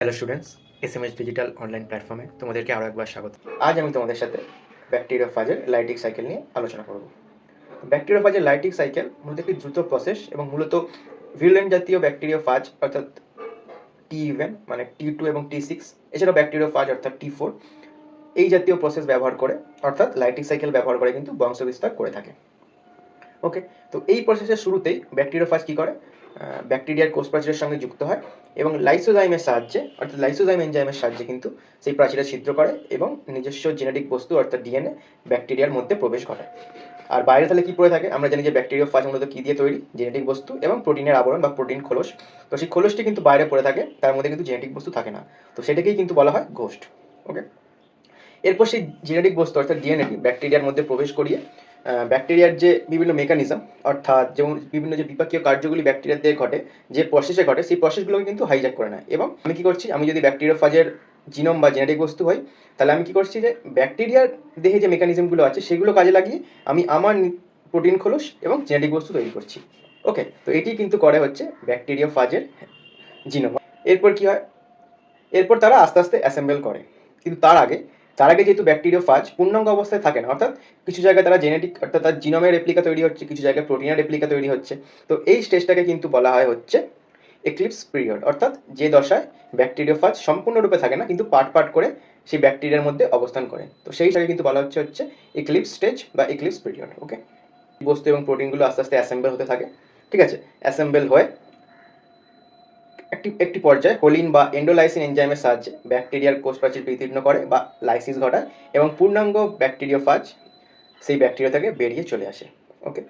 Hello students, SMS digital online প্ল্যাটফর্মে তোমাদেরকে আরও একবার স্বাগত। আজ আমি তোমাদের সাথে ব্যাকটেরিওফাজের লাইটিক সাইকেল নিয়ে আলোচনা করব। ব্যাকটেরিওফাজের লাইটিক সাইকেল মূলত একটি দ্রুত প্রসেস এবং মূলত ভিরুলেন্ট জাতীয় ব্যাকটেরিওফাজ অর্থাৎ T11 মানে T2 এবং T6, এছাড়াও ব্যাকটেরিওফাজ অর্থাৎ T4 এই জাতীয় প্রসেস ব্যবহার করে অর্থাৎ লাইটিক সাইকেল ব্যবহার করে কিন্তু বংশবিস্তার করে থাকে। ওকে, তো এই প্রসেসের শুরুতেই ব্যাকটেরিওফাজ কী করে, ব্যাকটেরিয়ার কোষ প্রাচীরের সঙ্গে যুক্ত হয় এবং লাইসোজাইমের সাহায্যে অর্থাৎ লাইসোজাইম এনজাইমের সাহায্যে কিন্তু সেই প্রাচীরে ছিদ্র করে এবং নিজস্ব জেনেটিক বস্তু অর্থাৎ ডিএনএ ব্যাকটেরিয়ার মধ্যে প্রবেশ ঘটায়। আর বাইরে তাহলে কী পড়ে থাকে, আমরা জানি যে ব্যাকটেরিওফাজ মূলত কী দিয়ে তৈরি, জেনেটিক বস্তু এবং প্রোটিনের আবরণ বা প্রোটিন খোলস। তো সেই খোলসটি কিন্তু বাইরে পড়ে থাকে, তার মধ্যে কিন্তু জেনেটিক বস্তু থাকে না, তো সেটাকেই কিন্তু বলা হয় ঘোষ্ট। ওকে, এরপর সেই জেনেটিক বস্তু অর্থাৎ ডিএনএটি ব্যাকটেরিয়ার মধ্যে প্রবেশ করিয়ে ব্যাকটেরিয়ার যে বিভিন্ন মেকানিজম অর্থাৎ যেমন বিভিন্ন যে বিপাকীয় কার্যগুলি ব্যাকটেরিয়াতে ঘটে, যে প্রসেসে ঘটে, সেই প্রসেসগুলোকে কিন্তু হাইজ্যাক করে নেয়। এবং আমি কী করছি, আমি যদি ব্যাকটেরিওফাজের জিনোম বা জেনেটিক বস্তু হই, তাহলে আমি কী করছি যে ব্যাকটেরিয়ার দেহে যে মেকানিজমগুলো আছে সেগুলো কাজে লাগিয়ে আমি আমার প্রোটিন খোলস এবং জেনেটিক বস্তু তৈরি করছি। ওকে, তো এটি কিন্তু করে হচ্ছে ব্যাকটেরিওফাজের জিনোম। এরপর কী হয়, এরপর তারা আস্তে আস্তে অ্যাসেম্বল করে। কিন্তু তার আগে যেহেতু ব্যাকটেরিওফাজ পূর্ণাঙ্গ অবস্থায় থাকে না, অর্থাৎ কিছু জায়গায় তারা জেনেটিক অর্থাৎ তার জিনোমের রেপ্লিকা তৈরি হচ্ছে, কিছু জায়গায় প্রোটিনের রেপ্লিকা তৈরি হচ্ছে। তো এই স্টেজটাকে কিন্তু বলা হয় হচ্ছে এক্লিপস পিরিয়ড, অর্থাৎ যে দশায় ব্যাকটেরিওফাজ সম্পূর্ণরূপে থাকে না কিন্তু পার্ট করে সেই ব্যাকটেরিয়ার মধ্যে অবস্থান করে। তো সেইটাকে কিন্তু বলা হচ্ছে এক্লিপস স্টেজ বা এক্লিপস পিরিয়ড। ওকে, বস্তু এবং প্রোটিনগুলো আস্তে আস্তে অ্যাসেম্বল হতে থাকে। ঠিক আছে, অ্যাসেম্বল হয়ে একটি পর্যায়ে কোলিন বা এন্ডোলাইসিন এনজাইমের সাহায্যে ব্যাকটেরিয়ার কোষ প্রাচীর বিদীর্ণ করে বা লাইসিস ঘটায় এবং পূর্ণাঙ্গ ব্যাকটেরিওফাজ সেই ব্যাকটেরিয়া থেকে বেরিয়ে চলে আসে। ওকে।